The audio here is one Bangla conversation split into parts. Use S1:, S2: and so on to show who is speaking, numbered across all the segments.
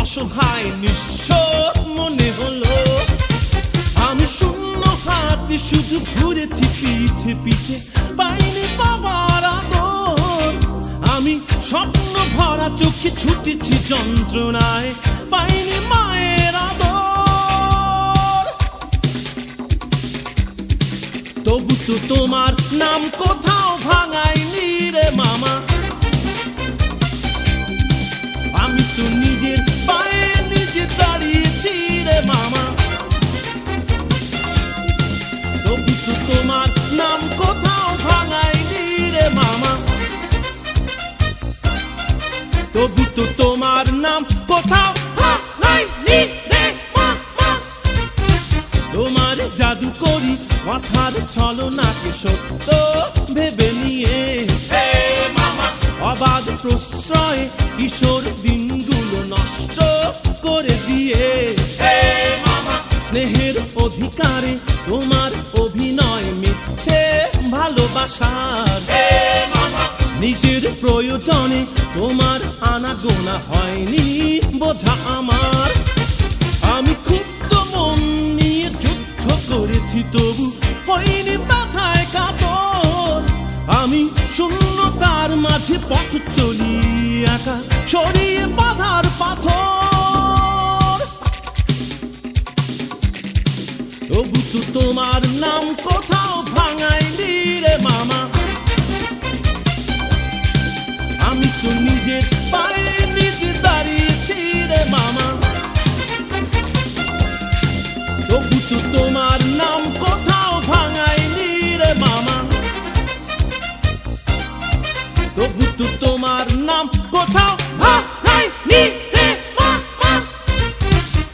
S1: অসহায় নিঃস্ব মনে হলো। আমি শূন্য হাতে শুধু ঘুরেছি পিছে পিছে, পাইনি বাবার আদর। আমি স্বপ্ন ভরা চোখে ছুটেছি যন্ত্রণায়, পাইনি মায়ের আদর। তবু তো তোমার নাম কোথাও ভাঙায়নি রে মামা। আমি তো নিজের পায়ে নিজে দাঁড়িয়েছি রে মামা। তবু তো তোমার নাম কোথাও ভাঙায়নি রে মামা। তবু তো তোমার নাম কোথাও ভাঙায়নি রে মামা। তোমার জাদু করি কথার ছলনাকে সত্য ভেবে নিয়ে, অবাধ প্রশ্রয়ে কিশোর দিনগুলো নষ্ট করে দিয়ে, স্নেহের অধিকারে তোমার অভিনয় মিথ্যে ভালোবাসার, নিজের প্রয়োজনে তোমার আনাগোনা হয়নি বোঝা আমার। আমি ক্ষুব্ধ মন নিয়ে যুদ্ধ করেছি তবু হয়নি ব্যথায় কাতর। আমি শূন্যতার মাঝে পথ চলি একা, সরিয়ে বাধার পাথর। তবু তো তোমার নাম কোথাও ভাঙায়নি রে মামা। আমি তো নিজের পায়ে নিজে দাঁড়িয়েছি রে মামা। তবু তো তোমার নাম কোথাও ভাঙায়নি রে মামা। তবু তো তোমার নাম কোথাও ভাঙায়নি রে মামা।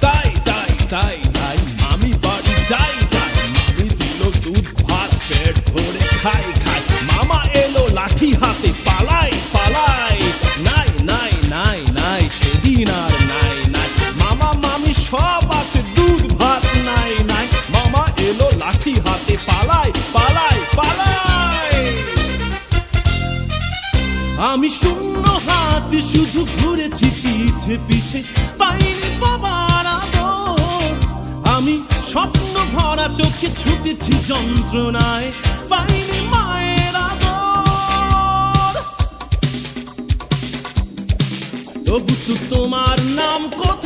S1: তাই তাই তাই তাই আমি বাড়ি যাই যাই, মামি দিল দুধ ভাত পেট ভরে খাই খাই। মামা এলো লাঠি হাতে পালাই পালাই, নাই নাই নাই নাই সেদিন আর নাই নাই। মামা মামি সব আছে দুধ ভাত নাই নাই। মামা এলো লাঠি হাতে পালাই পালাই পালাই। আমি শূন্য হাতে শুধু ঘুরেছি পিছে পিছে, পাইনি বাবার আদর। আমি স্বপ্ন ভরা চোখে ছুটেছি যন্ত্রণায়, পাইনি মায়ের আদর। তবু তো তোমার নাম কোথায়